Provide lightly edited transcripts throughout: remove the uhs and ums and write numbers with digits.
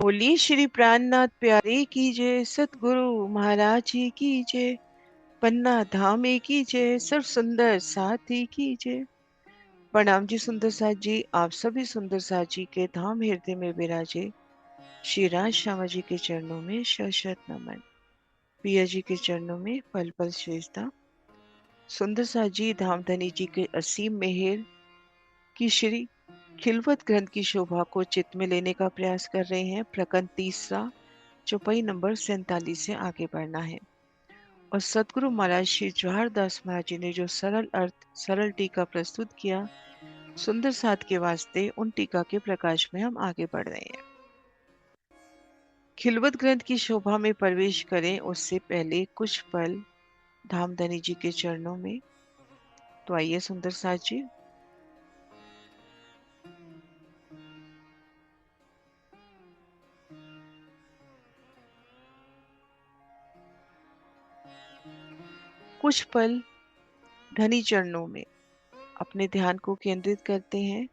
बोलिए श्री प्राणनाथ प्यारे की जय, सतगुरु महाराज जी की जय, पन्ना धाम की जय, सर्व सुंदर साथी की जय। प्रणाम जी सुंदर साथ जी, आप सभी सुंदर साथ जी के धाम हृदय में विराजे श्री राज श्यामा जी के चरणों में शत शत नमन। पिया जी के चरणों में पल पल श्रेष्ठता। सुंदर साथ जी धाम धनी जी के असीम मेहर की श्री खिलवत ग्रंथ की शोभा को चित्त में लेने का प्रयास कर रहे हैं। प्रकरण तीसरा, चौपाई नंबर 47 से आगे बढ़ना है। और सतगुरु महाराज श्री जवाहर दास महाराज जी ने जो सरल अर्थ सरल टीका प्रस्तुत किया सुंदर साथ के वास्ते, उन टीका के प्रकाश में हम आगे बढ़ रहे हैं। खिलवत ग्रंथ की शोभा में प्रवेश करें उससे पहले कुछ पल धामधनी जी के चरणों में। तो आइए सुंदर साथ जी। कुछ पल धनी चरणों में अपने ध्यान को केंद्रित करते हैं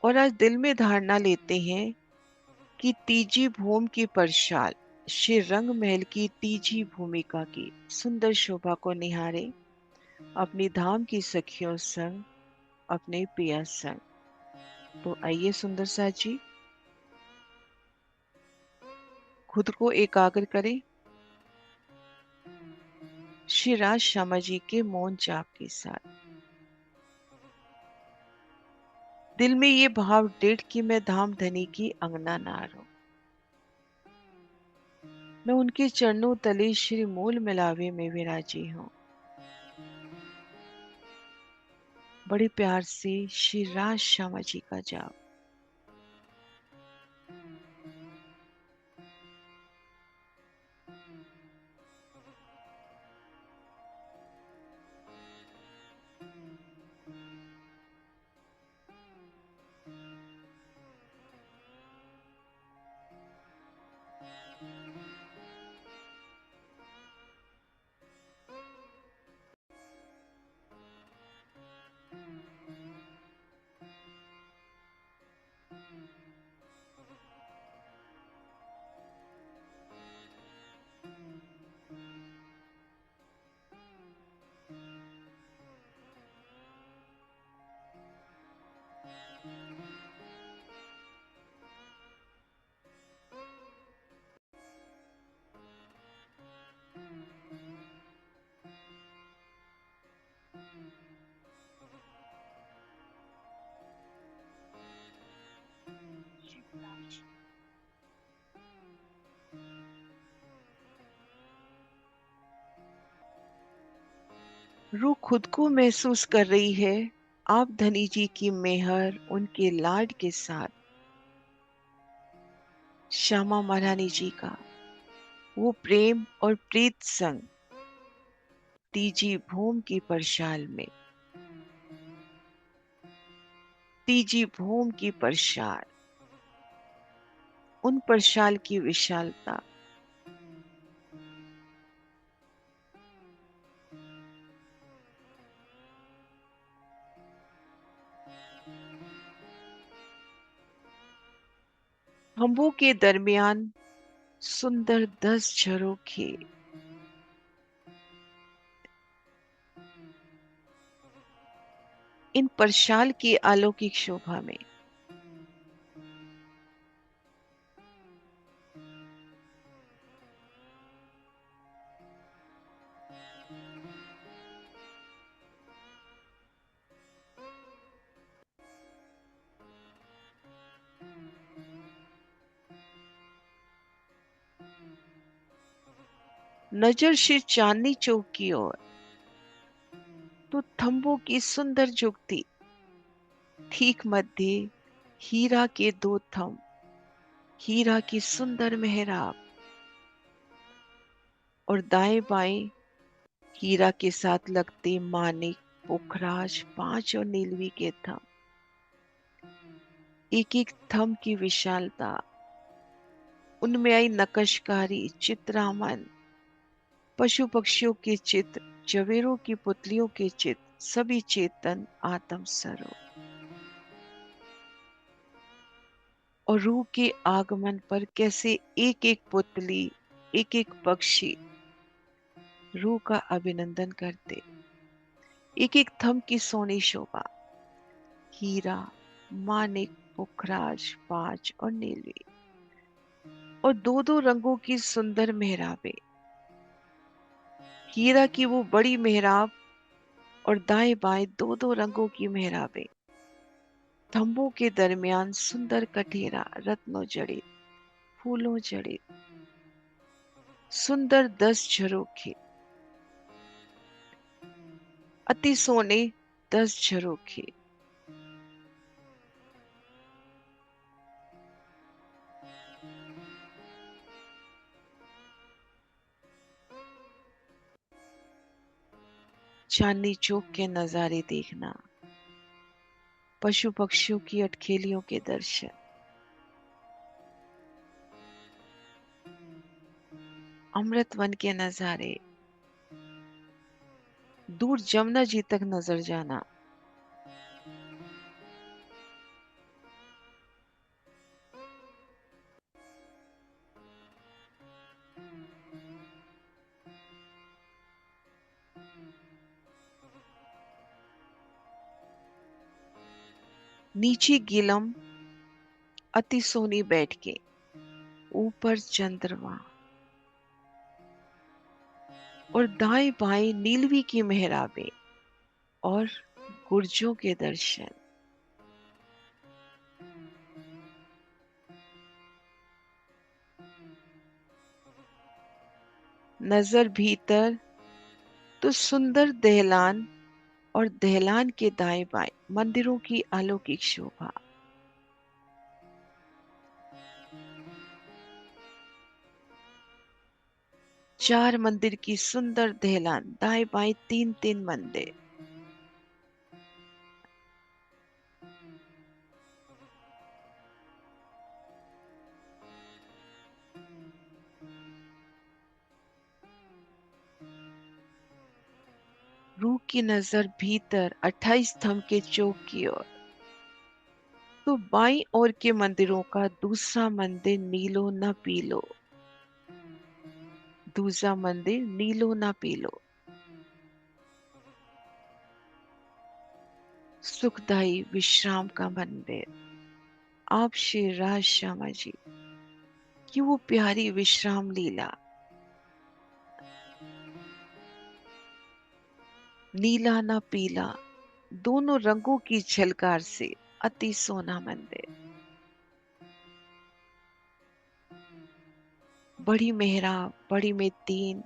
और आज दिल में धारणा लेते हैं कि तीजी भूमि की परशाल श्री रंग महल की तीजी भूमिका की सुंदर शोभा को निहारे अपनी धाम की सखियों संग, अपने पिया संग। तो आइए सुंदर साथ जी, खुद को एकाग्र करें श्री राज श्यामा जी के मौन जाप के साथ। दिल में ये भाव दृढ़ कि मैं धाम धनी की अंगना नार हूं, मैं उनके चरणों तले श्री मूल मिलावे में विराजी हूं। बड़े प्यार से श्री राज श्यामा जी का जाप। रूह खुद को महसूस कर रही है आप धनी जी की मेहर, उनके लाड के साथ श्यामा महारानी जी का वो प्रेम और प्रीत संग तीजी भूम की परशाल में। तीजी भूम की परशाल, उन परशाल की विशालता, खंभों के दरमियान सुंदर 10 झरोखे, इन परशाल की अलौकिक शोभा में नजर श्री चांदनी चौक की ओर, तो थंबों की सुंदर जुगती, ठीक मध्य हीरा के 2 थंब, हीरा की सुंदर मेहराब और दाएं बाएं हीरा के साथ लगते मानिक, पुखराज, 5 और नीलवी के थंब। एक एक थंब की विशालता, उनमें आई नक्शकारी चित्रामन, पशु पक्षियों के चित्र, जवेरों की पुतलियों के चित्र, सभी चेतन आत्म स्वरूप। और रूह के आगमन पर कैसे एक एक पुतली, एक एक पक्षी रूह का अभिनंदन करते। एक एक थम की सोनी शोभा, हीरा, मानिक, पुखराज, पांच और नीलवी, और दो दो रंगों की सुंदर मेहराबें। हीरा की वो बड़ी मेहराब और दाएं बाएं दो दो रंगों की मेहराबें। थंबों के दरमियान सुंदर कठेरा रत्नों जड़ित, फूलों जड़ित, सुंदर 10 झरोखे, अति सोने 10 झरोखे। चांदनी चौक के नजारे देखना, पशु पक्षियों की अटखेलियों के दर्शन, अमृत वन के नजारे, दूर जमुना जी तक नजर जाना, नीचे गीलम अति सोनी बैठ के, ऊपर चंद्रमा, और दाएं बाएं नीलवी की मेहराबें और गुर्जों के दर्शन। नजर भीतर तो सुंदर दहलान, और दहलान के दाएं बाएं मंदिरों की अलौकिक शोभा। चार मंदिर की सुंदर दहलान, दाएं बाएं तीन तीन मंदिर। रूह की नजर भीतर 28 स्तंभ के चौक की ओर, तो बाईं ओर के मंदिरों का दूसरा मंदिर नीलो न पीलो, दूसरा मंदिर नीलो न पीलो, सुखदाई विश्राम का मंदिर। आप श्री राज श्यामा जी की वो प्यारी विश्राम लीला, नीला न पीला दोनों रंगों की झलकार से अति सोना मंदिर। बड़ी मेहराब, बड़ी में तीन,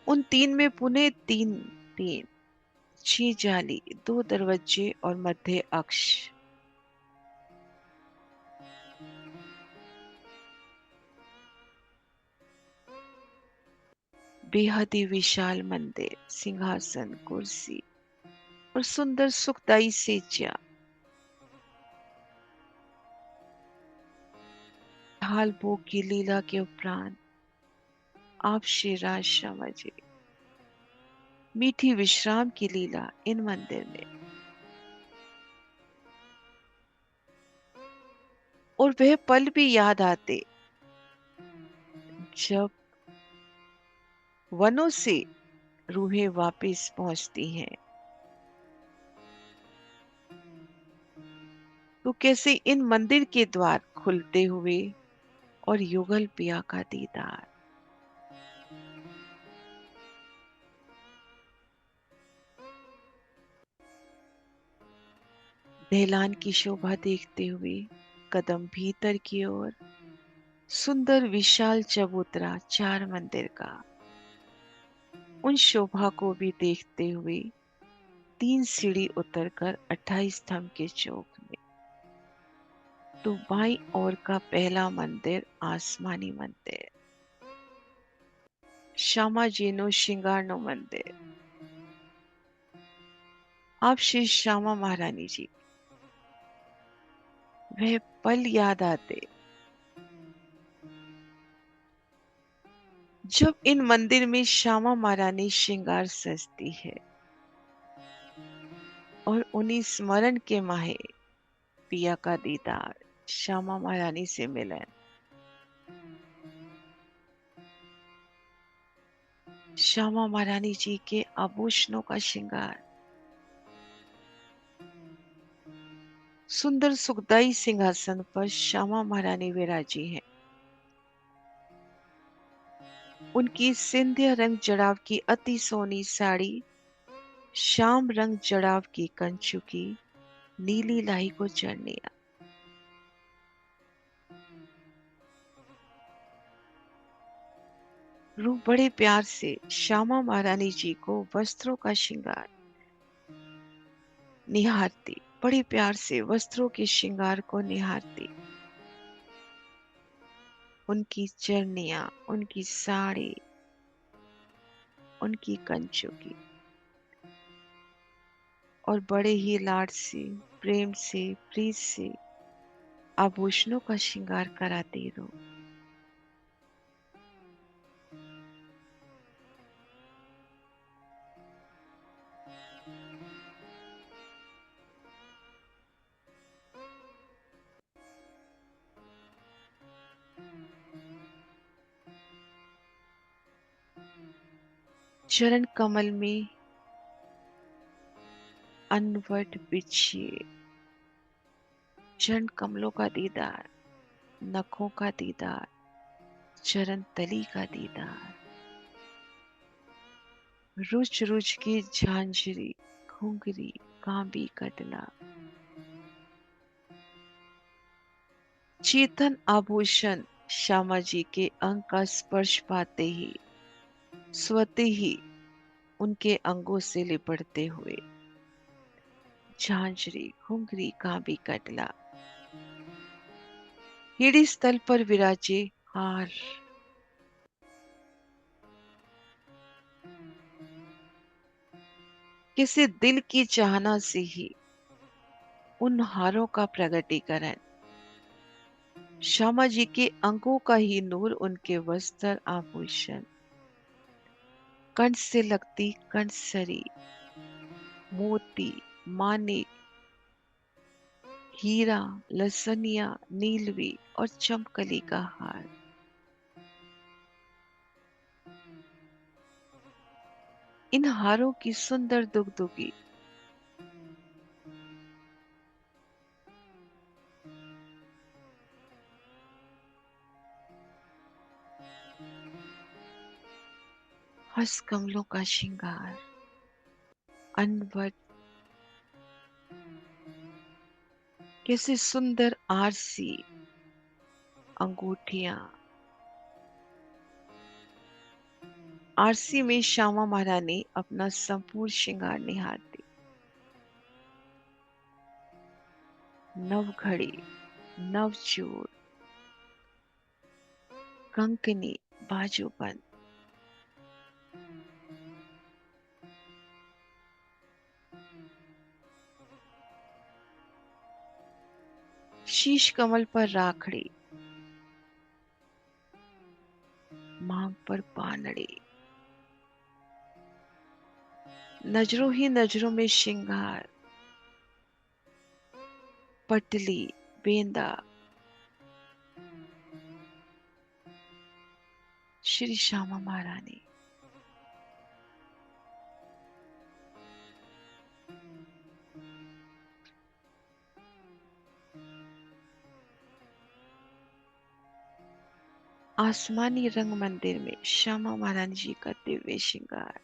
उन तीन में पुनः तीन तीन, 6 जाली, 2 दरवाजे और मध्य अक्ष। बेहद ही विशाल मंदिर, सिंहासन, कुर्सी और सुंदर सुखदाई सेज्या। ढाल भोग की लीला के उपरांत आप श्री राज श्यामा जी मीठी विश्राम की लीला इन मंदिर में। और वह पल भी याद आते जब वनों से रूहें वापस पहुंचती हैं, तो कैसे इन मंदिर के द्वार खुलते हुए और युगल पिया का दीदार। दहलान की शोभा देखते हुए कदम भीतर की ओर, सुंदर विशाल चबूतरा 4 मंदिर का, उन शोभा को भी देखते हुए 3 सीढ़ी उतरकर 28 स्तंभ के चौक में, तो बाईं ओर का पहला मंदिर आसमानी मंदिर, श्यामा जीनो श्रृंगारनो मंदिर। आप श्री श्यामा महारानी जी वह पल याद आते जब इन मंदिर में श्यामा महारानी श्रृंगार सजती है, और उन्हीं स्मरण के माहे पिया का दीदार। श्यामा महारानी से मिलन। श्यामा महारानी जी के आभूषणों का श्रृंगार। सुंदर सुखदाई सिंहासन पर श्यामा महारानी विराजी हैं। उनकी सिंधिया रंग जड़ाव की अति सोनी साड़ी श्याम रंग जड़ाव की कंचु की नीली लाही को चढ़निया। रूह बड़े प्यार से श्यामा महारानी जी को वस्त्रों का श्रृंगार निहारती, बड़े प्यार से वस्त्रों के श्रृंगार को निहारती। उनकी चरनिया, उनकी साड़ी, उनकी कंचू की, और बड़े ही लाड से, प्रेम से, प्रीत से आभूषणों का श्रृंगार कराती रहो। चरण कमल में अनवट बिछिए, चरण कमलों का दीदार, नखों का दीदार, चरण तली का दीदार, रुच रुच की झांझरी, घुंघरी, कांबी कटला, चेतन आभूषण श्यामा जी के अंग का स्पर्श पाते ही स्वतः ही उनके अंगों से लिपटते हुए झांझरी, घुंघरी, कांबी कटला, हिड़ी स्थल पर विराजे हार, किसी दिल की चाहना से ही उन हारों का प्रगटीकरण, श्यामा जी के अंगों का ही नूर, उनके वस्त्र आभूषण, कंठ से लगती कंठसरी, मोती, मानिक, हीरा, लसनिया, नीलवी और चमकली का हार। इन हारों की सुंदर दुगदुगी हंस कमलों का श्रृंगार, अनवट कैसे सुंदर आरसी अंगूठियां, आरसी में श्यामा महारानी अपना संपूर्ण श्रृंगार निहारती। नव घड़ी, नव चूड़, कंकनी, बाजूबंद, शीश कमल पर राखड़ी, मांग पर पानड़ी, नजरों ही नजरों में श्रृंगार, पटली, बेंदा, श्री श्यामा महारानी। आसमानी रंग मंदिर में श्यामा महारानी जी का दिव्य श्रृंगार,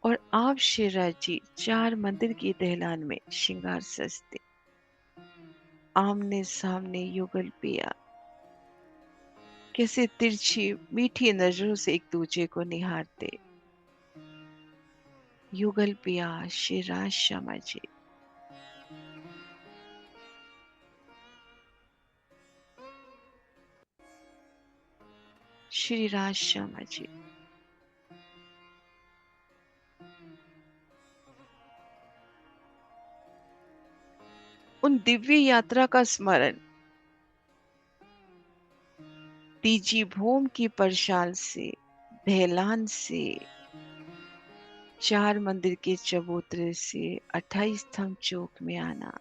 और आप शिवराज जी चार मंदिर की दहलान में श्रृंगार सजते, आमने सामने युगल पिया, कैसे तिरछी मीठी नजरों से एक दूसरे को निहारते। युगल पिया श्री राज श्यामा जी, श्री राज श्यामा जी। उन दिव्य यात्रा का स्मरण तीजी भूम की परशाल से, दहलान से, चार मंदिर के चबूतरे से 28 स्तंभ चौक में आना,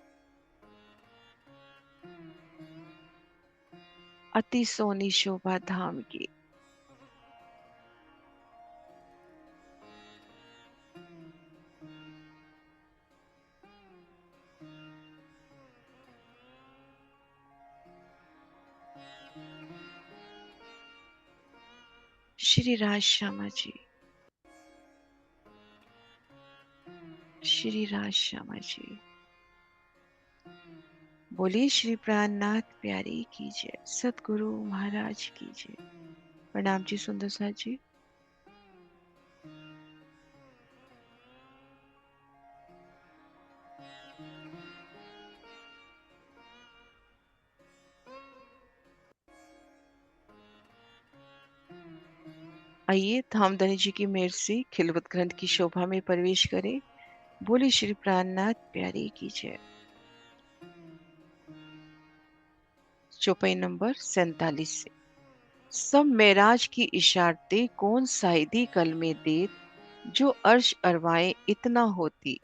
अति सोनी शोभा धाम की। श्री राज श्यामा जी, श्री राज श्यामा जी। बोलिए श्री प्राणनाथ प्यारी की जय, सतगुरु महाराज की जय। प्रणाम जी सुंदर साथ जी। आइए धामधनी जी की मेहर से खिलवत ग्रंथ की शोभा में प्रवेश करें। बोले श्री प्राणनाथ प्यारी की जय। चौपाई नंबर 47 से। सब मेराज की इशारते कौन साहिदी कल में देत, जो अर्श अरवाए इतना होती,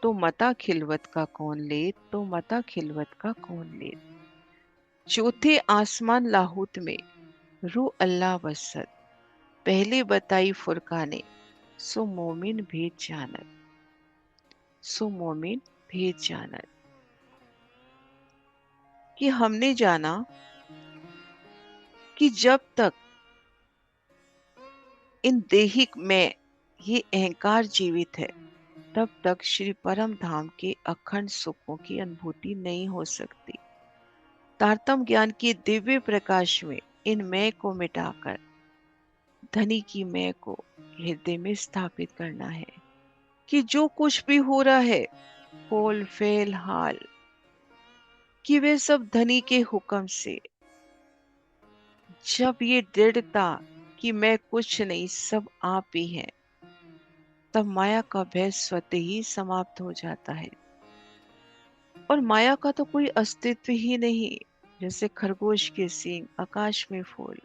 तो मता खिलवत का कौन लेत, तो मता खिलवत का कौन लेत। चौथे आसमान लाहूत में रू अल्लाह वसत, पहले बताई फुरकाने, सो मोमिन भेद जानत, सो मोमिन भेद जानत। कि हमने जाना कि जब तक इन देहिक में ये अहंकार जीवित है, तब तक श्री परम धाम के अखंड सुखों की अनुभूति नहीं हो सकती। तारतम ज्ञान के दिव्य प्रकाश में इन मैं को मिटाकर धनी की मैं को हृदय में स्थापित करना है कि जो कुछ भी हो रहा है, फोल फेल हाल, कि वे सब धनी के हुक्म से। जब ये दृढ़ता कि मैं कुछ नहीं सब आप ही हैं, तब माया का भय स्वतः ही समाप्त हो जाता है और माया का तो कोई अस्तित्व ही नहीं। जैसे खरगोश के सींग, आकाश में फूल।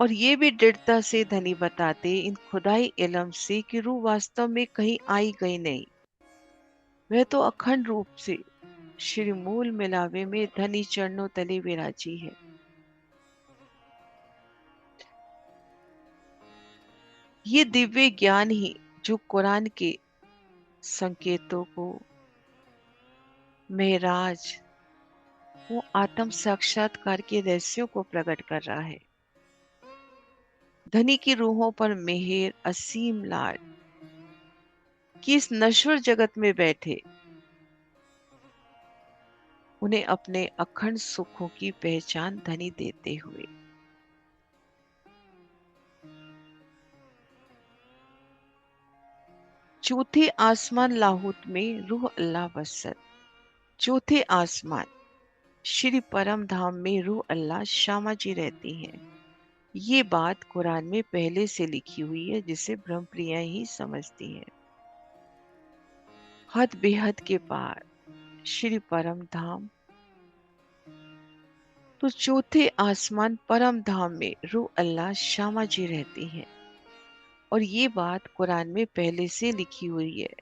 और ये भी दृढ़ता से धनी बताते इन खुदाई इलम से कि रूह वास्तव में कहीं आई गई नहीं, वह तो अखंड रूप से श्री मूल मिलावे में धनी चरणों तले विराजी है। ये दिव्य ज्ञान ही जो कुरान के संकेतों को, मेराज, वो आत्म साक्षात्कार के रहस्यों को प्रकट कर रहा है। धनी की रूहों पर मेहर असीम लाड, कि इस नश्वर जगत में बैठे उन्हें अपने अखंड सुखों की पहचान धनी देते हुए। चौथे आसमान लाहूत में रूह अल्लाह वसत। चौथे आसमान श्री परम धाम में रूह अल्लाह श्यामा जी रहती हैं। ये बात कुरान में पहले से लिखी हुई है, जिसे ब्रह्मप्रिया ही समझती है। हद बेहद के पार श्री परम धाम। तो चौथे आसमान परम धाम में रूह अल्लाह श्यामा जी रहती हैं और ये बात कुरान में पहले से लिखी हुई है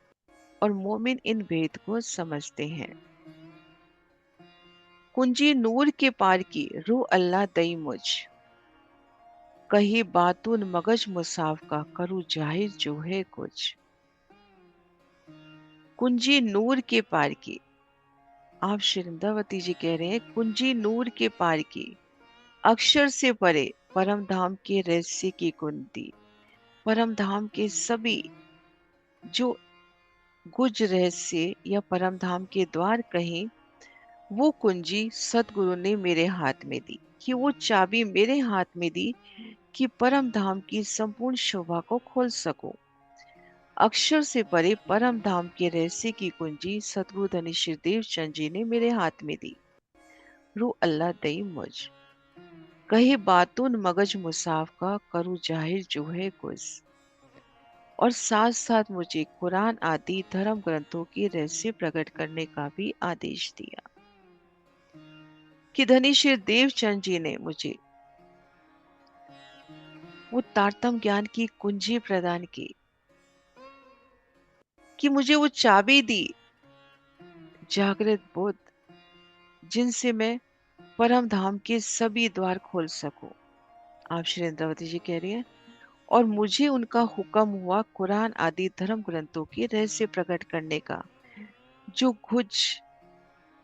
और मोमिन इन भेद को समझते हैं। कुंजी नूर के पार की रूह अल्लाह दई मुझ, कही बातून मगज मुसाफ का करूँ जाहिर जो है कुछ। कुंजी नूर के पार की, आप श्रृंदावती जी कह रहे हैं कुंजी नूर के पार की, अक्षर से परे परम धाम के रहस्य की कुंती। परम धाम के सभी जो गुज रहस्य या परम धाम के द्वार कहें, वो कुंजी सतगुरु ने मेरे हाथ में दी, कि वो चाबी मेरे हाथ में दी कि परम धाम की संपूर्ण शोभा को खोल सकूं। अक्षर से परे परम धाम के रहस्य की कुंजी सतगुरु धनी श्रीदेव चंद जी ने मेरे हाथ में दी। रू अल्लाह दई मुझ, कहे बातून मगज मुसाफ का करूँ जाहिर जो है कुछ। और साथ साथ मुझे कुरान आदि धर्म ग्रंथों के रहस्य प्रकट करने का भी आदेश दिया, कि धनी श्री देवचंद जी ने मुझे वो तारतम ज्ञान की कुंजी प्रदान की, कि मुझे वो चाबी दी जागृत बुद्ध, जिनसे मैं परम धाम के सभी द्वार खोल सकूं। आप श्री इंद्रावती जी कह रही हैं, और मुझे उनका हुक्म हुआ कुरान आदि धर्म ग्रंथों के रहस्य प्रकट करने का, जो कुछ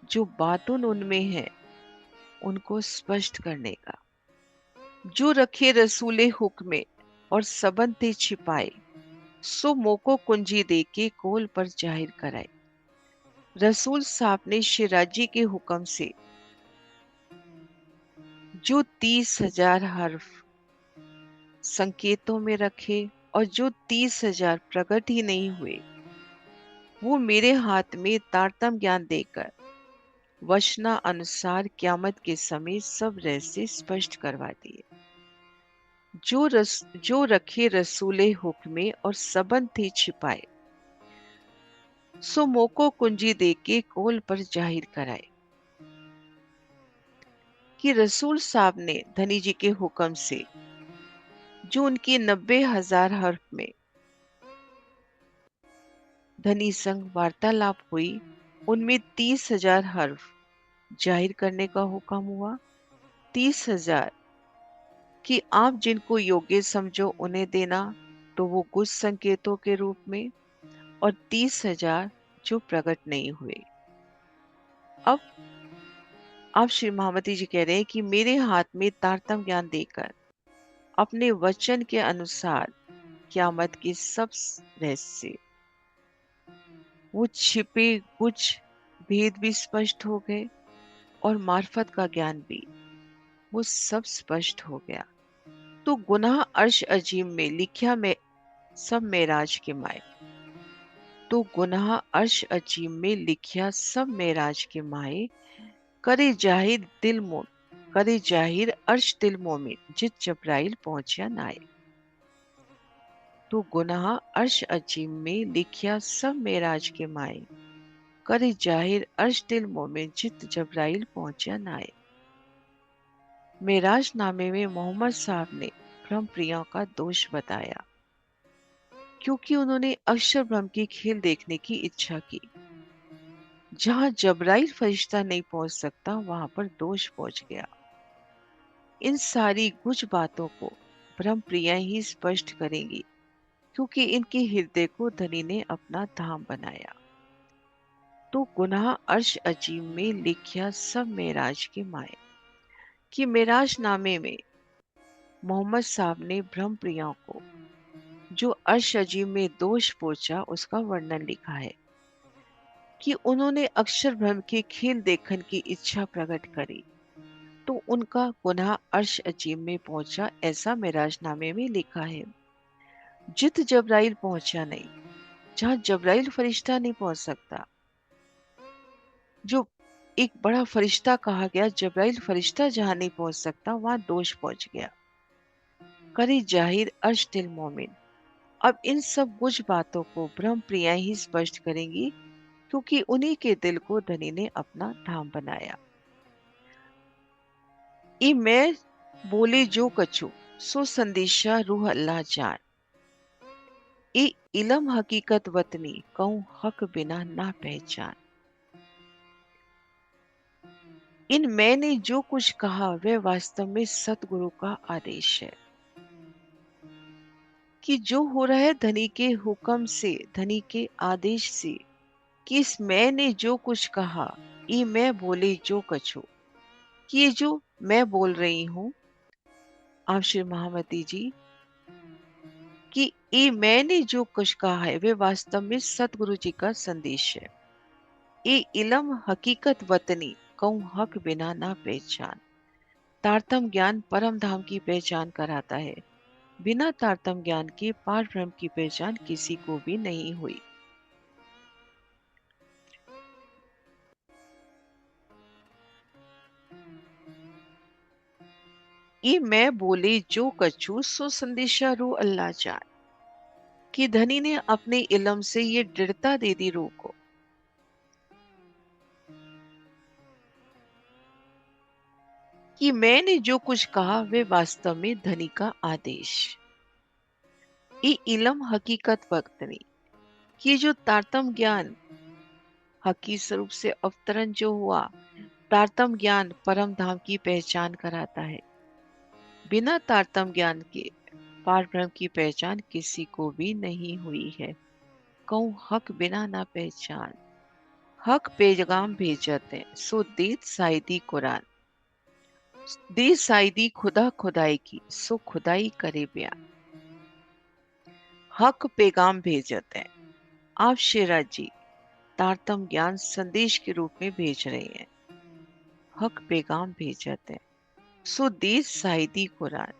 जो बातुन उनमें है उनको स्पष्ट करने का, जो रखे रसूले हुक्मे और सबन थे छिपाए, सो मोको कुंजी दे के कोल पर जाहिर कराए। रसूल साहब ने शिराजी के हुक्म से जो 30,000 हर्फ संकेतों में रखे और जो 30,000 प्रकट ही नहीं हुए, वो मेरे हाथ में तारतम ज्ञान देकर वचना अनुसार क्यामत के समय सब रहस्य स्पष्ट करवा दिए। जो रखे रसूले हुक्मे और सबन थे छिपाए, सो मोको कुंजी दे के कोल पर जाहिर कराए। कि रसूल साहब ने धनी जी के हुक्म से जो उनकी 90,000 हर्फ में धनी संग वार्तालाप हुई, उनमें 30,000 हर्फ जाहिर करने का हुक्म हुआ। 30,000 कि आप जिनको योग्य समझो उन्हें देना, तो वो कुछ संकेतों के रूप में, और 30,000 जो प्रकट नहीं हुए। अब आप श्री महामती जी कह रहे हैं कि मेरे हाथ में तारतम ज्ञान देकर अपने वचन के अनुसार क्यामत के सब रहस्य, वो छिपे कुछ भेद भी स्पष्ट हो गए, और मार्फत का ज्ञान भी, वो सब स्पष्ट हो गया। तो गुनाह अर्श अजीम में लिखा में सब मेराज के माए। तो गुनाह अर्श अजीम में लिखा सब मेराज के माए, करे जाहिर दिल मो करे जाहिर अर्श दिल मोमिन, जित जब्राइल पहुंचा नाए। तो गुनाह अर्श अजीम में लिखा सब मेराज के माए, करे जाहिर अर्श दिल मोमिन, जित जब्राइल पहुंचा नाए। मेराज नामे में मोहम्मद साहब ने ब्रह्म प्रिया का दोष बताया, क्योंकि उन्होंने अक्षर ब्रह्म की खेल देखने की इच्छा की। जहां जब्राइल फरिश्ता नहीं पहुंच सकता, वहां पर दोष पहुंच गया। इन सारी कुछ बातों को ब्रह्म प्रिया ही स्पष्ट करेंगी, क्योंकि इनके हृदय को धनी ने अपना धाम बनाया। तो गुनाह अर्श अजीम में लिखा सब मेराज के माए। कि मेराज नामे में मोहम्मद साहब ने ब्रह्म प्रिया को जो अर्श अजीम में दोष पहुंचा, उसका वर्णन लिखा है कि उन्होंने अक्षर ब्रह्म के खेल देखने की इच्छा प्रकट करी, तो उनका गुनाह अर्श अजीम में पहुंचा, ऐसा मेराजनामे में लिखा है। जित जब्राइल पहुंचा नहीं, जहां जब्राइल फरिश्ता नहीं पहुंच सकता, जो एक बड़ा फरिश्ता कहा गया, जब्राइल फरिश्ता जहां नहीं पहुंच सकता, वहां दोष पहुंच गया। करी जाहिर अर्श दिल मोमिन। अब इन सब कुछ बातों को ब्रह्म प्रिया ही स्पष्ट करेंगी, क्योंकि उन्हीं के दिल को धनी ने अपना धाम बनाया। ई मैं बोले जो कछु, सो संदेशा रूह अल्लाह जान। ई इलम हकीकत वतनी, कहूं हक बिना ना पहचान। इन मैंने जो कुछ कहा, वह वास्तव में सतगुरु का आदेश है। कि जो हो रहा है धनी के हुक्म से, धनी के आदेश से। कि इस मैंने जो कुछ कहा, ये मैं बोले जो कछु, कि ये जो मैं बोल रही हूं, आप श्री महामती जी, कि ये मैंने जो कुछ कहा है, वे वास्तव में सतगुरु जी का संदेश है। ये इलम हकीकत वतनी, कहूं हक बिना ना पहचान। तारतम ज्ञान परम धाम की पहचान कराता है। बिना तारतम ज्ञान के पार ब्रह्म की पहचान किसी को भी नहीं हुई। ये मैं बोले जो कछु, सो संदेशा रू अल्लाह जान। कि धनी ने अपने इलम से ये दृढ़ता दे दी रूह को, कि मैंने जो कुछ कहा, वे वास्तव में धनी का आदेश। ये इलम हकीकत वक्त नहीं, कि जो तारतम ज्ञान हकी स्वरूप से अवतरण जो हुआ, तारतम ज्ञान परम धाम की पहचान कराता है। बिना तारतम ज्ञान के पार ब्रह्म की पहचान किसी को भी नहीं हुई है। कहूँ हक बिना ना पहचान, हक पैगाम भेजते सो देत साइदी कुरान। दे साइदी खुदा खुदाई की सो खुदाई करे बयान। हक पैगाम भेजते हैं। आप शेरा जी तारतम ज्ञान संदेश के रूप में भेज रहे हैं। हक पैगाम भेजते हैं सो देश साइदी कुरान।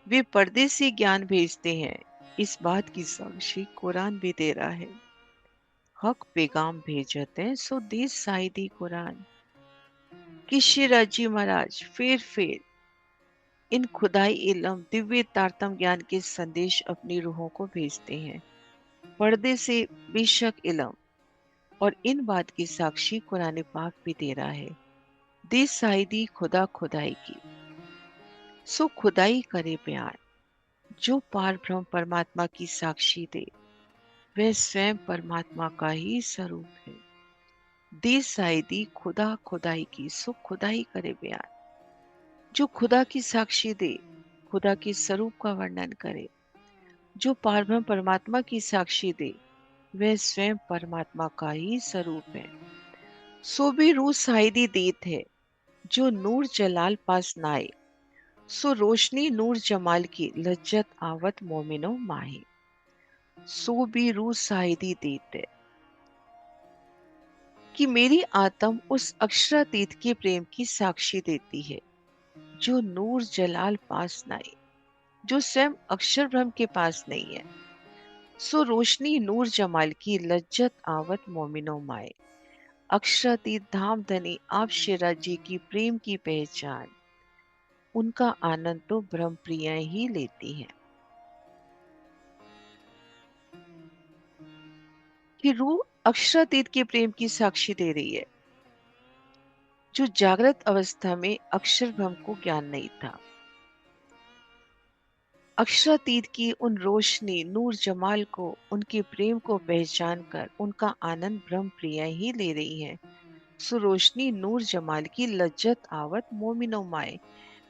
वे पर्दे से ज्ञान भेजते हैं, इस बात की साक्षी कुरान भी दे रहा है। हक पैगाम भेजते हैं सो देश साइदी कुरान। कि शिराजी महाराज फेर इन खुदाई इलम दिव्य तारतम ज्ञान के संदेश अपनी रूहों को भेजते हैं। पर्दे से बेशक इलम और इन बात की साक्षी कुरान पाक भी दे रहा है। दे साइदी खुदा खुदाई की सो खुदाई करे बयान। जो पार ब्रह्म परमात्मा की साक्षी दे वह स्वयं परमात्मा का ही स्वरूप है। दे साइदी खुदा खुदाई की सो खुदाई करे बयान। जो खुदा की साक्षी दे, खुदा के स्वरूप का वर्णन करे। जो पारब्रह्म परमात्मा की साक्षी दे वह स्वयं परमात्मा का ही स्वरूप है। सो भी रूह साहिदी देत है जो नूर जलाल पास नाए। सो रोशनी नूर जमाल की लज्जत आवत मोमिनो माहे। सो भी रूह साहिदी देत है कि मेरी आत्म उस अक्षरातीत के प्रेम की साक्षी देती है जो नूर जलाल पास नाए, जो स्वयं अक्षर ब्रह्म के पास नहीं है। सो रोशनी नूर जमाल की लज्जत आवत मोमिनो माए। अक्षरातीत धाम धनी आप शेरा जी की प्रेम की पहचान, उनका आनंद तो ब्रह्म प्रिया ही लेती है। कि रूह अक्षरातीत के प्रेम की साक्षी दे रही है। जो जागृत अवस्था में अक्षर ब्रह्म को ज्ञान नहीं था, अक्षरातीत की उन रोशनी नूर जमाल को, उनके प्रेम को पहचान कर उनका आनंद ब्रह्म प्रिया ही ले रही है। सो रोशनी नूर जमाल की लज्जत आवत मोमिनो माए।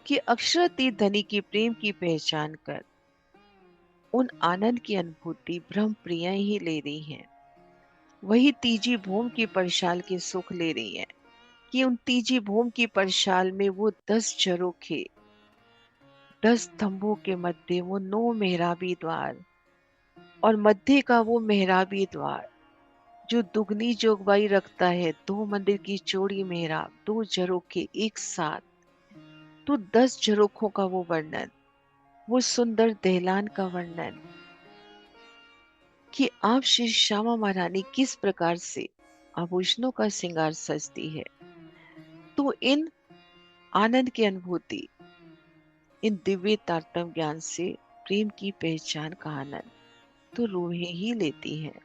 कि अक्षरातीत धनी के प्रेम की पहचान कर उन आनंद की अनुभूति ब्रह्म प्रिया ही ले रही हैं। वही तीजी भूम की परशाल के सुख ले रही हैं। कि उन तीजी भूम की परशाल में वो 10 झरोखे, 10 स्तंभों के मध्य वो 9 मेहराबी द्वार, और मध्य का वो मेहराबी द्वार जो दुगनी जोगबाई रखता है। 2 मंदिर की चौड़ी मेहराब, 2 झरोखे एक साथ, तो 10 झरोखों का वो वर्णन, वो सुंदर दहलान का वर्णन कि आप श्री श्यामा महारानी किस प्रकार से आभूषणों का श्रृंगार सजती है। तो इन आनंद की अनुभूति, इन दिव्य तारतम ज्ञान से प्रेम की पहचान का आनंद तो रूहें ही लेती हैं।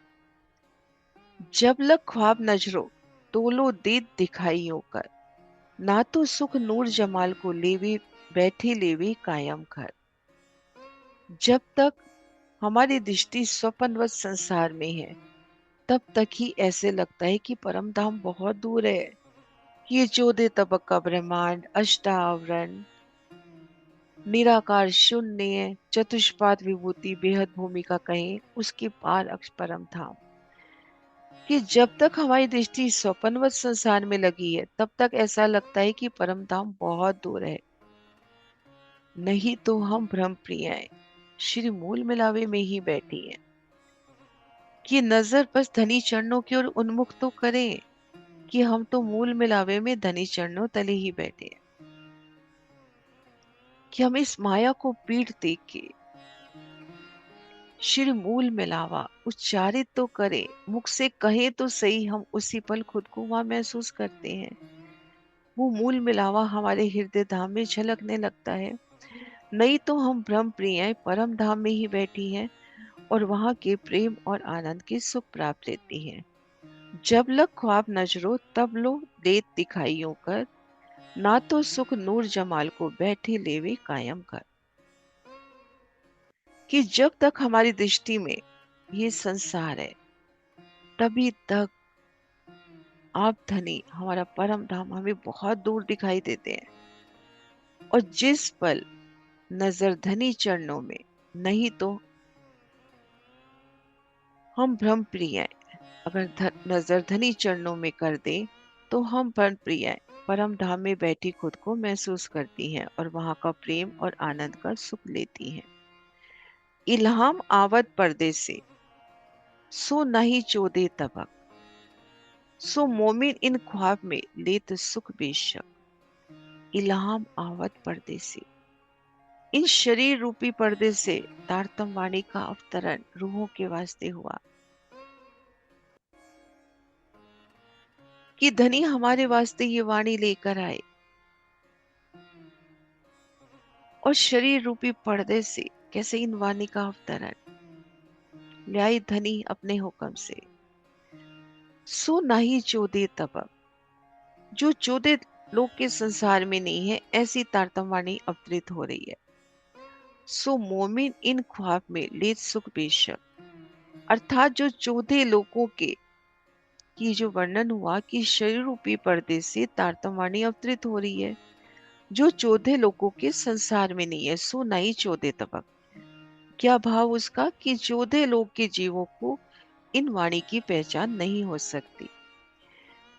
जब लग ख्वाब नजरो तोलो दे दिखाई होकर, ना तो सुख नूर जमाल को लेवे बैठे लेवे कायम घर। जब तक हमारी दृष्टि स्वप्नवत संसार में है तब तक ही ऐसे लगता है कि परम धाम बहुत दूर है। ये 14 तबक का ब्रह्मांड, अष्टावरण, निराकार शून्य, चतुष्पाद विभूति, बेहद भूमिका कहें उसके पार अक्ष परम धाम। कि जब तक हमारी दृष्टि स्वप्नवत संसार में लगी है तब तक ऐसा लगता है कि परम धाम बहुत दूर है। नहीं तो हम ब्रह्म प्रियाएं श्री मूल मिलावे में ही बैठी हैं। कि नजर बस धनी चरणों की ओर उन्मुख तो करें कि हम तो मूल मिलावे में धनी चरणों तले ही बैठे हैं। कि हम इस माया को पीठ देख के श्री मूल मिलावा उच्चारित तो करें, मुख से कहें तो सही, हम उसी पल खुद को वहां महसूस करते हैं। वो मूल मिलावा हमारे हृदय धाम में झलकने लगता है। नहीं तो हम ब्रह्म प्रिय परम धाम में ही बैठी हैं और वहां के प्रेम और आनंद के सुख प्राप्त लेती हैं। जब लग ख्वाब नजरो तब लो देत दिखाई कर, ना तो सुख नूर जमाल को बैठे लेवे कायम कर। कि जब तक हमारी दृष्टि में ये संसार है तभी तक आप धनी हमारा परम धाम हमें बहुत दूर दिखाई देते हैं, और जिस पल नजर धनी चरणों में, नहीं तो हम भ्रम प्रिय हैं। अगर नजर धनी चरणों में कर दे तो हम भ्रम प्रिय हैं, परम धाम में बैठी खुद को महसूस करती हैं और वहां का प्रेम और आनंद का सुख लेती हैं। इल्हाम आवत पर्दे से, सो नहीं चोदे तबक, सो मोमिन इन ख्वाब में लेत सुख बेशक। इल्हाम आवत पर्दे से, इन शरीर रूपी पर्दे से तारतम वाणी का अवतरण रूहों के वास्ते हुआ कि धनी हमारे वास्ते ये वाणी लेकर आए, और शरीर रूपी पर्दे से कैसे इन वाणी का अवतरण ले आई धनी अपने हुक्म से। सो नाही चोदे तबक, जो चौदह लोग के संसार में नहीं है, ऐसी तारतम वाणी अवतरित हो रही है। सो मोमिन इन ख्वाब में लेत सुख बेशक, अर्थात जो चौदह लोगों के की जो वर्णन हुआ कि शरीर रूपी पर्दे से तारतम वाणी अवतरित हो रही है, जो चौदह लोगों के संसार में नहीं है। सो नहीं चौदह तबक, क्या भाव उसका कि चौदह लोग के जीवों को इन वाणी की पहचान नहीं हो सकती,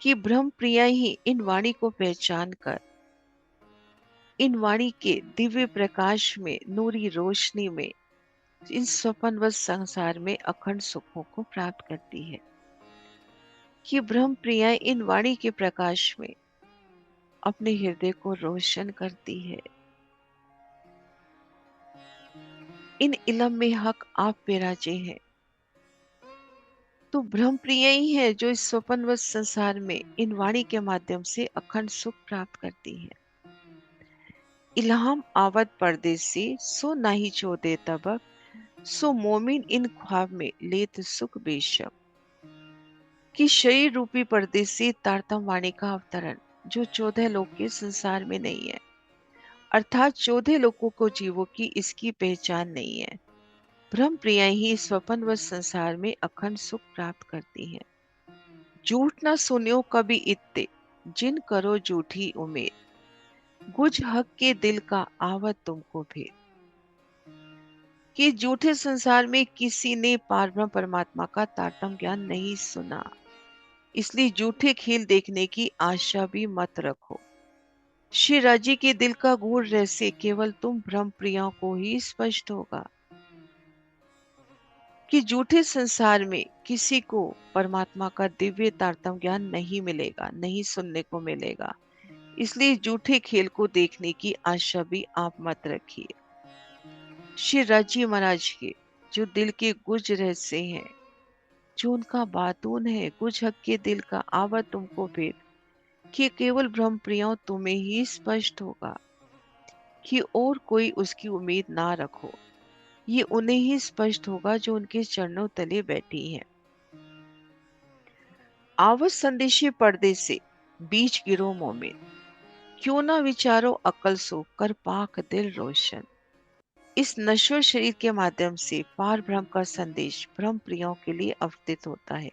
कि ब्रह्म प्रिया ही इन वाणी को पहचान कर इन वाणी के दिव्य प्रकाश में, नूरी रोशनी में, इन स्वप्नवत संसार में अखंड सुखों को प्राप्त करती है। कि ब्रह्म प्रिया इन वाणी के प्रकाश में अपने हृदय को रोशन करती है। इन इलम में हक आप विराजे हैं, तो ब्रह्म प्रिय ही है जो इस स्वप्नवत संसार में इन वाणी के माध्यम से अखंड सुख प्राप्त करती है। इल्हाम आवत पर्दे से, सो नाही चोदे तबक, सो मोमिन इन ख्वाब में लेत सुख बेशक। कि शरीर रूपी पर्दे से तारतम वाणी का अवतरण जो 14 लोक के संसार में नहीं है, अर्थात 14 लोकों को जीवों की इसकी पहचान नहीं है। ब्रह्म प्रिया ही स्वपन व संसार में अखंड सुख प्राप्त करती है। झूठ न सुन्यो कभी इत्ते, जिन करो झूठी उम्मीद, गुज हक के दिल का आवत तुमको भेद। कि झूठे संसार में किसी ने पारब्रह्म परमात्मा का तारतम ज्ञान नहीं सुना, इसलिए झूठे खेल देखने की आशा भी मत रखो। श्री राजी के दिल का गूढ़ रहस्य केवल तुम ब्रह्म प्रिया को ही स्पष्ट होगा, कि झूठे संसार में किसी को परमात्मा का दिव्य तारतम ज्ञान नहीं मिलेगा, नहीं सुनने को मिलेगा। इसलिए झूठे खेल को देखने की आशा भी आप मत रखिए। श्री राजी महाराज के जो दिल के गुज रहस्य हैं, जो उनका बातून है, गुज हक के दिल का आवा तुमको भेद, कि केवल ब्रह्म प्रियो तुम्हें ही स्पष्ट होगा, कि और कोई उसकी उम्मीद ना रखो। ये उन्हें ही स्पष्ट होगा जो उनके चरणों तले बैठी हैं। आवत संदेशी पर्दे से बीच गिरो मोमिन, क्यों ना विचारो अकल सो कर पाक दिल रोशन। इस नश्वर शरीर के माध्यम से पार ब्रह्म का संदेश ब्रह्म प्रियों के लिए अवतरित होता है,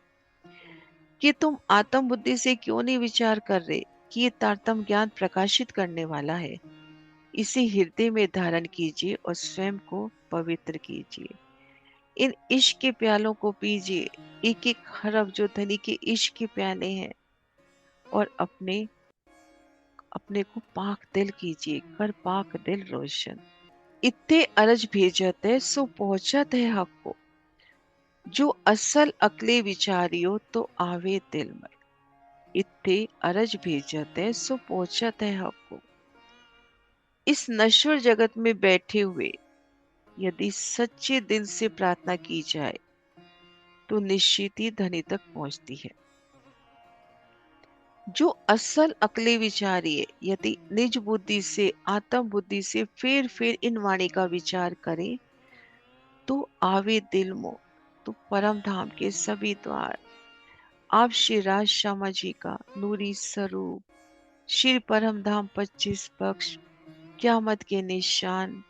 कि तुम आत्म बुद्धि से क्यों नहीं विचार कर रहे कि ये तारतम ज्ञान प्रकाशित करने वाला है। इसे हृदय में धारण कीजिए और स्वयं को पवित्र कीजिए। इन इश्क के प्यालों को पीजिए, एक एक हरफ जो धनी के इश्क के प्याले हैं, और अपने अपने को पाक दिल कीजिए, कर पाक दिल रोशन। इत्ते अरज भेजत है सो पहुंचत है हक को, जो असल अकले विचारियो तो आवे दिल में। इत्ते अरज भेजत है सो पहुंचत है हक को। इस नश्वर जगत में बैठे हुए यदि सच्चे दिल से प्रार्थना की जाए तो निश्चित ही धनी तक पहुंचती है। जो असल अकले विचारिए यदि निज बुद्धि से, आत्म बुद्धि से फिर इन वाणी का विचार करे तो आवे दिल मोह, तो परम धाम के सभी द्वार आप श्री राज श्यामा जी का नूरी स्वरूप, श्री परम धाम 25 पक्ष, क्यामत के निशान,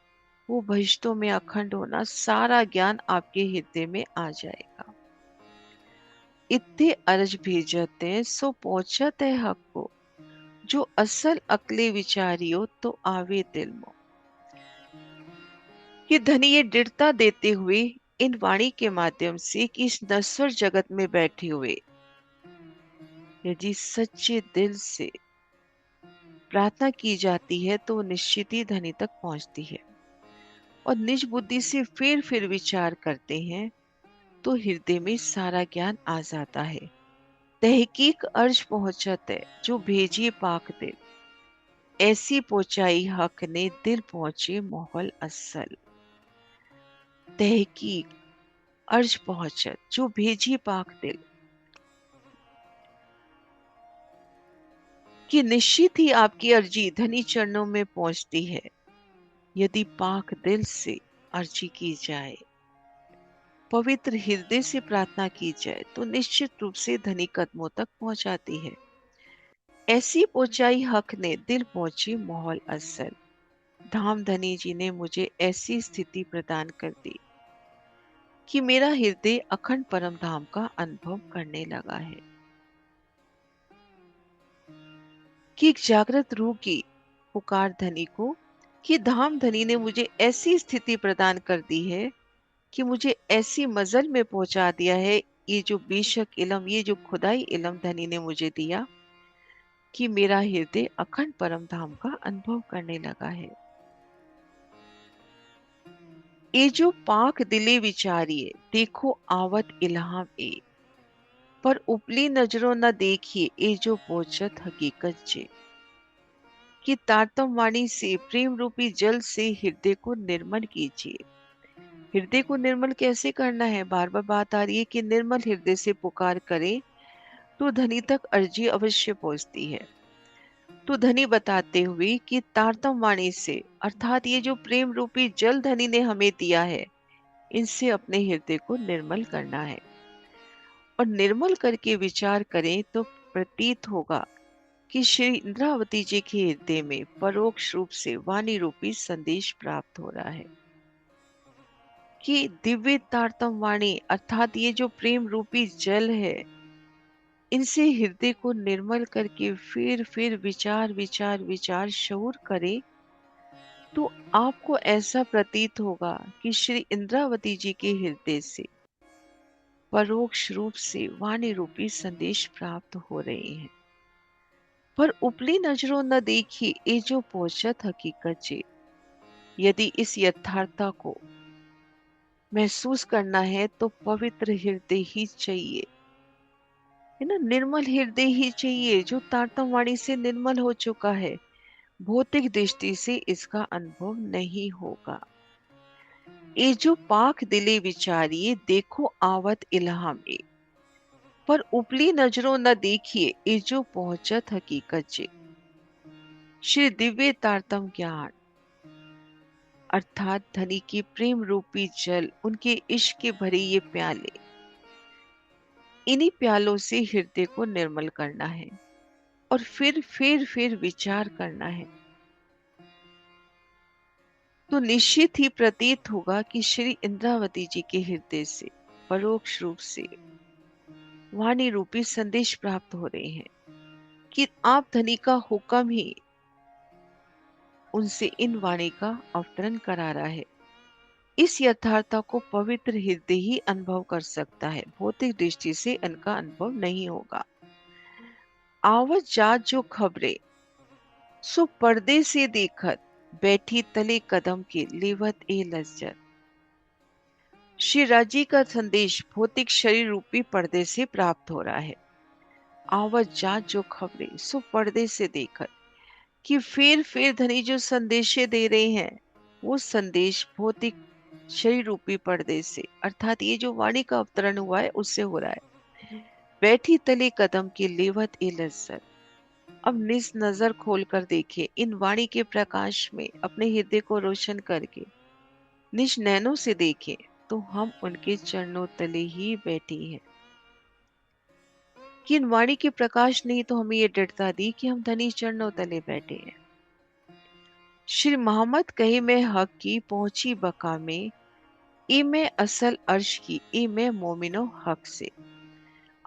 वो भजतों में अखंड होना, सारा ज्ञान आपके हृदय में आ जाएगा। इत्ते अर्ज भेजते सो पहुंचते हक को, जो असल अकले विचारियो तो आवे दिल मो। कि धनी ये दृढ़ता देते हुए इन वाणी के माध्यम से कि इस नश्वर जगत में बैठे हुए यदि सच्चे दिल से प्रार्थना की जाती है तो निश्चित ही धनी तक पहुंचती है। और निज बुद्धि से फिर विचार करते हैं तो हृदय में सारा ज्ञान आ जाता है। तहकीक अर्ज पहुंचत है जो भेजिए पाक दिल, ऐसी पहुंचाई हक ने दिल पहुंचे मोहल असल। तहकीक अर्ज पहुंचत जो भेजिए पाक दिल, कि निश्चित ही आपकी अर्जी धनी चरणों में पहुंचती है यदि पाक दिल से अर्जी की जाए, पवित्र हृदय से प्रार्थना की जाए तो निश्चित रूप से धनी कदमों तक पहुंचाती है। ऐसी पहुंचाई हक ने दिल पहुंची मोहल असल। धाम धनी जी ने मुझे ऐसी स्थिति प्रदान कर दी कि मेरा हृदय अखंड परम धाम का अनुभव करने लगा है। कि एक जागृत रूह की पुकार धनी को कि धाम धनी ने मुझे ऐसी स्थिति प्रदान कर दी है कि मुझे ऐसी मजल में पहुंचा दिया है। ये जो बेशक इलम, ये जो खुदाई इलम धनी ने मुझे दिया कि मेरा हृदय अखंड परम धाम का अनुभव करने लगा है। ये जो पाक दिले विचारिए देखो आवत इल्हाम ए, पर उपली नजरों न देखिए ये जो पहुंचत हकीकत जे। कि तारतम वाणी से प्रेम रूपी जल से हृदय को निर्मल कीजिए। हृदय को निर्मल कैसे करना है? बार बार बात आ रही है कि निर्मल हृदय से पुकार करें तो धनी तक अर्जी अवश्य पहुंचती है। तो धनी बताते हुए कि तारतम वाणी से अर्थात ये जो प्रेम रूपी जल धनी ने हमें दिया है, इनसे अपने हृदय को निर्मल करना है। और निर्मल करके विचार करें तो प्रतीत होगा कि श्री इंद्रावती जी के हृदय में परोक्ष रूप से वाणी रूपी संदेश प्राप्त हो रहा है कि दिव्य तारतम वाणी अर्थात ये जो प्रेम रूपी जल है, इनसे हृदय को निर्मल करके फिर विचार विचार विचार शऊर करें तो आपको ऐसा प्रतीत होगा कि श्री इंद्रावती जी के हृदय से परोक्ष रूप से वाणी रूपी संदेश प्राप्त हो रहे हैं। पर उपली नजरों न देखी ये जो पहुंचत हकीकत जे। यदि इस यथार्थता को महसूस करना है तो पवित्र हृदय ही चाहिए, है ना। निर्मल हृदय ही चाहिए जो तारतम वाणी से निर्मल हो चुका है। भौतिक दृष्टि से इसका अनुभव नहीं होगा। ये जो पाक दिले विचारिए देखो आवत इल्हाम ए, पर उपली नजरों न देखिए ये जो पहुंचत हकीकत जे। श्री दिव्य तारतम ज्ञान अर्थात धनी की प्रेम रूपी जल, उनके इश्क के भरे ये प्याले, इन्हीं प्यालों से हृदय को निर्मल करना है और फिर विचार करना है तो निश्चित ही प्रतीत होगा कि श्री इंद्रावती जी के हृदय से परोक्ष रूप से वाणी रूपी संदेश प्राप्त हो रहे हैं कि आप धनी का हुक्म ही उनसे इन वाणी का अवतरण करा रहा है। इस यथार्थता को पवित्र हृदय ही अनुभव कर सकता है, भौतिक दृष्टि से इनका अनुभव नहीं होगा। आवत जात जो खबरें सो पर्दे से देखत, बैठी तले कदम के लेवत ए लज्जत। श्री राजी का संदेश भौतिक शरीर रूपी पर्दे से प्राप्त हो रहा है। आवत जात जो खबरें सो पर्दे से देखत, कि फिर धनी जो संदेशे दे रहे हैं वो संदेश भौतिक शरीर रूपी पर्दे से अर्थात ये जो वाणी का अवतरण हुआ है उससे हो रहा है। बैठी तले कदम की लेवत ए लज्जत। अब निज नजर खोलकर देखे इन वाणी के प्रकाश में अपने हृदय को रोशन करके निज नैनों से देखे तो हम उनके चरणों तले ही बैठे हैं। कि इन वाणी के प्रकाश ने तो हमें ये दृढ़ता दी कि हम धनी चरणों तले बैठे हैं। श्री मोहम्मद कहे मैं हक की पहुंची बका में, ए मैं असल अर्श की, ए मैं मोमिनो हक से।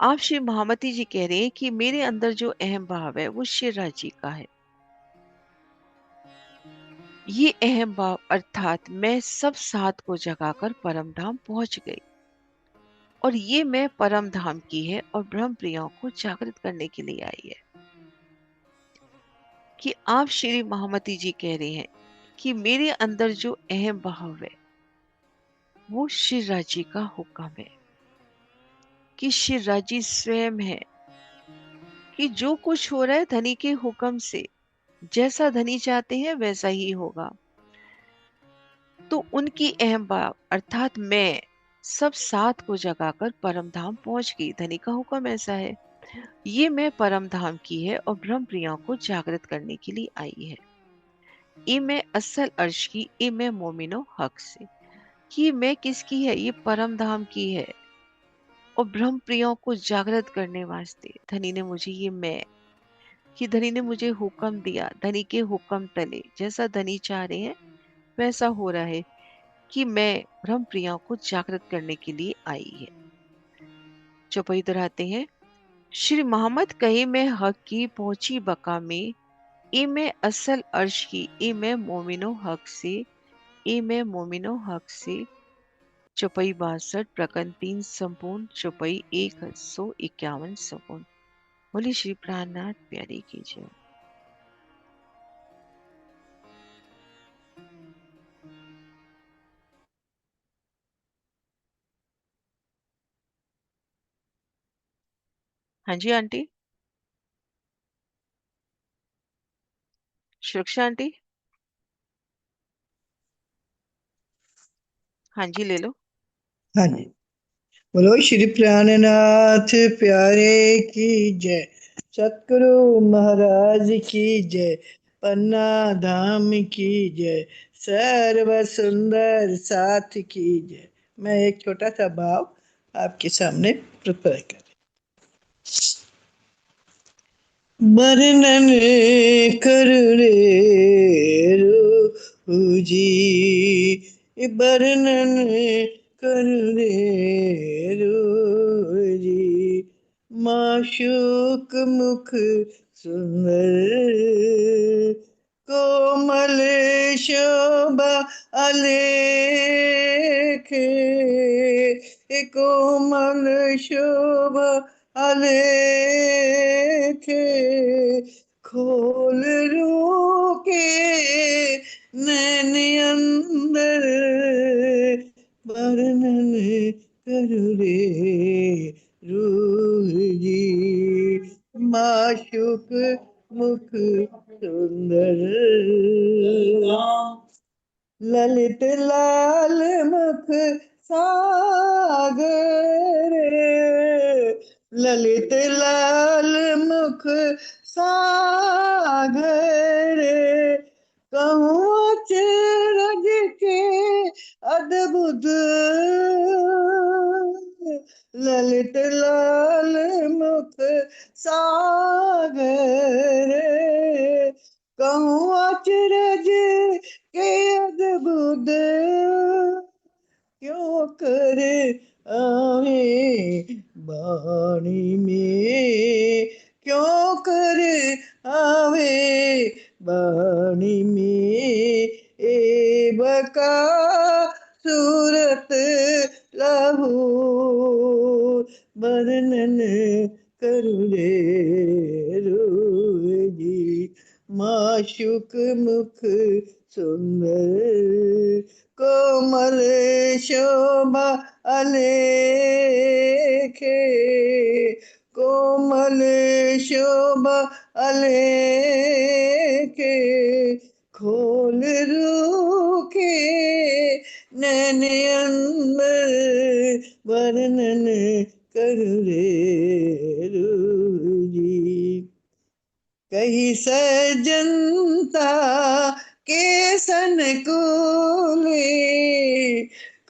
आप श्री महामती जी कह रहे हैं कि मेरे अंदर जो अहम भाव है वो शिवराज जी का है। ये अहम भाव अर्थात मैं सब सात को जगाकर परम धाम पहुंच गई, और ये मैं परम धाम की है और ब्रह्म प्रियाओं को जागृत करने के लिए आई है। कि आप श्री महामती जी कह रहे हैं कि मेरे अंदर जो अहम भाव है वो शिवराज जी का हुक्म है, कि शिवराज जी स्वयं है, कि जो कुछ हो रहा है धनी के हुक्म से, जैसा धनी चाहते हैं वैसा ही होगा। तो उनकी अहम भाव अर्थात मैं सब सात को जगाकर परम धाम पहुंच गई, धनी का हुक्म ऐसा है। ये मैं परम धाम की है और ब्रह्म प्रियाओं को जागृत करने के लिए आई है। ये मैं असल अर्श की, ये मैं मोमिनो हक से। कि मैं किसकी है? ये परम धाम की है और ब्रह्म प्रियों को जागृत करने वास्ते धनी ने मुझे, ये मैं, कि धनी ने मुझे हुक्म दिया, धनी के हुक्म तले जैसा धनी चाह रहे हैं वैसा हो रहा है, कि मैं ब्रह्म प्रियों को जागृत करने के लिए आई है। चौपाई दोहराते हैं। श्री मोहम्मद कहे मैं हक की पहुंची बका में, ए मैं असल अर्श की, ए मैं मोमिनो हक से, ए मैं मोमिनो हक से। चौपाई 62 प्रकरण 3 संपूर्ण। चौपाई 151 संपूर्ण। बोली श्री प्राणनाथ प्यारी की जय। हाँ जी आंटी। सुरक्षा आंटी। हाँ जी ले लो। हाँ जी। बोलो श्री प्राणनाथ प्यारे की जय। सतगुरु महाराज की जय। पन्ना धाम की जय। सर्व सुंदर साथ की जय। मैं एक छोटा सा भाव आपके सामने प्रस्तुत कर, वर्णन कर रे रूह जी, वर्णन कर रे रूह जी, माशूक मुख सुंदर, कोमल शोभा अलेखे, कोमल शोभा अलेखे, खोल रू के नैन अंदर, वर्णन कर रे रूह जी, माशुक मुख सुंदर, ललित लाल मुख सागर, ललित लाल मुख सागर, कहूँ अचरज के अद्भुत, ललित लाल मुख सागर, कहूँ अचरज के अद्भुत, क्यों कर आवे बाणी में, क्यों कर आवे बाणी में, ए बका सूरत लहू, वर्णन करू रे रूह जी, माशुक मुख सुंदर, कोमल शोभा अलेखे, कोमल शोभा अलेखे, खोल रूखे नैन अंदर, वर्णन कर रे रूह जी, कही सजनता के सनकुले,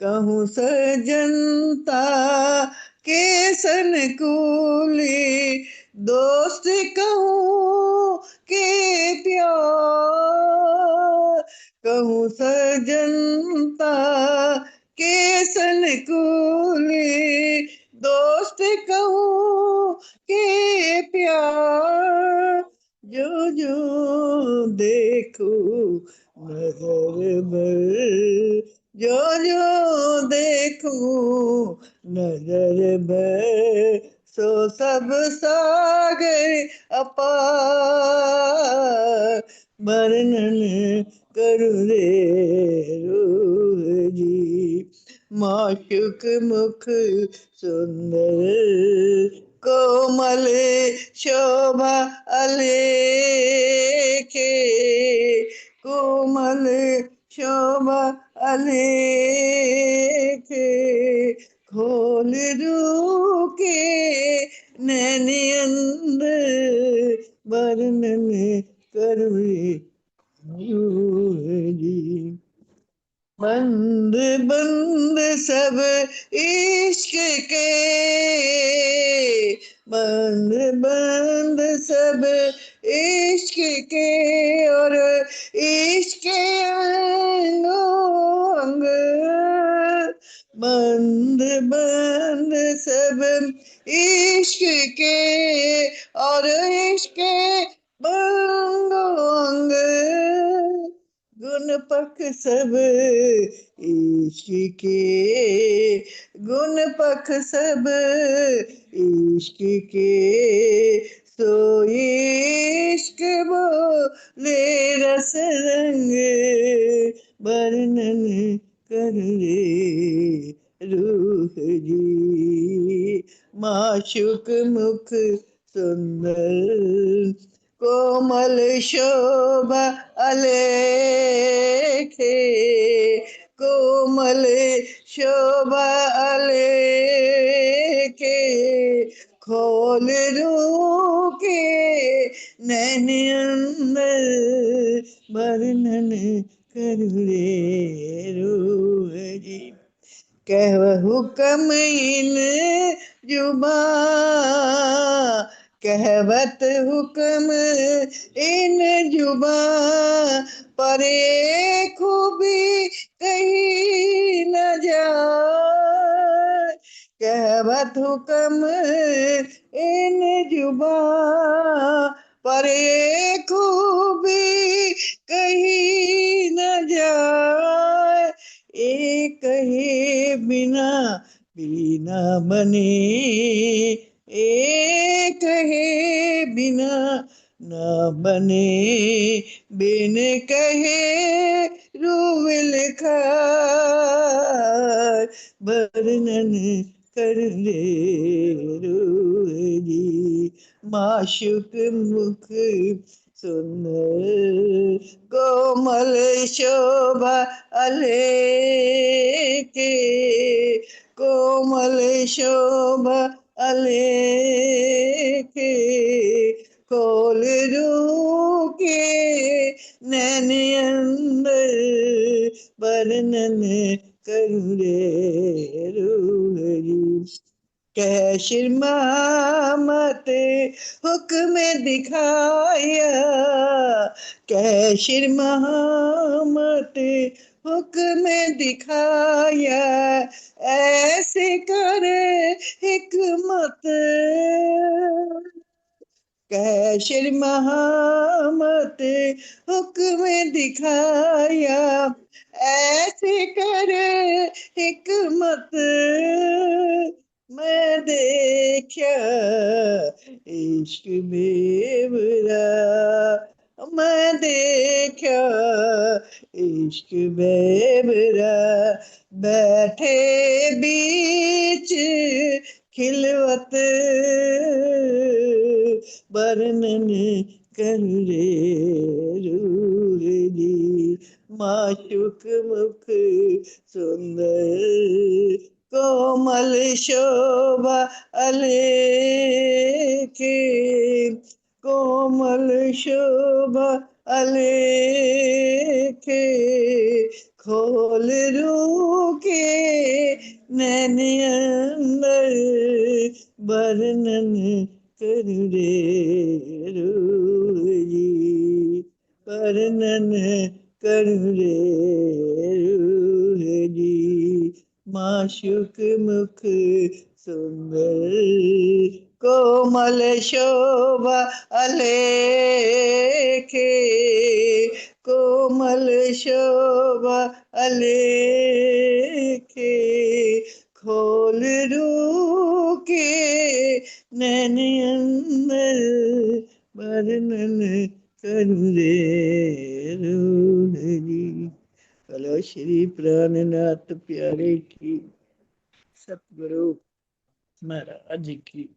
कहूँ सजनता के सनकुले, दोस्त कहूँ के प्यार, कहूँ सजनता के सनकुले, दोस्त कहूँ के प्यार, जो जो देखूं नजर भर, जो जो देखूं नजर भर, सो सब सागर अपार, वर्णन करूँ रे रूह जी। माशुक मुख सुंदर, कोमल शोभा अलेखे, कोमल शोभा अलेखे, खोल रू के नैने अंदर, वर्णन करूँ जी। बंद बंद सब इश्क के, बंद बंद सब इश्क के, और इश्क अंगो अंग, बंद बंद सब इश्क के, और इश्क अंगो अंग, गुण पख सब इश्क के, गुण पख सब इश्क के, सो इश्क बोले रस रंग, वर्णन कर रे रूह जी। माशुक मुख सुंदर, कोमल शोभा अलेखे, कोमल शोभा अलेखे, खोल रू के नैन अंदर, वर्णन करूँ रे रूह जी। कहु कम इन जुबा, कहवत हुक्म इन जुबा, परे खूबी कही न जाए, कहवत हुक्म इन जुबा, परे खूबी कही न जाए, एक ही बिना बिना बने, एक ही बिना न बने, बिन कहे रूविल खाए, वर्णन कर ले रूह जी। माशुक मुख सुंदर, कोमल शोभा अलेखे, कोमल शोभा अलेखे, खोल रू के नैन अंदर, वर्णन करूँ रे रूह जी। कैशिर मत हुक्म दिखाया, कैशिर मत हुक्म दिखाया, ऐसे कर हिकमत, कैशिर महामत हुक्म दिखाया, ऐसे कर हिकमत, मैं देखा इश्क बेवरा, मैं देखा इश्क बेवरा, बैठे बीच खिलवत, वर्णन कर रे रूह जी। माशुक मुख सुंदर, कोमल शोभा अलेखे, कोमल शोभा अलेखे, खोल रू के नैन अंदर, वर्णन कर रे रूह जी, वर्णन कर रे रूह जी। माशुक मुख सुंदर, कोमल शोभा अलेखे, कोमल शोभा अलेखे, खोल रू के नैन अंदर, वर्णन करूं रे रूहरी। बोलो श्री प्राणनाथ प्यारे की, सतगुरु महाराज की।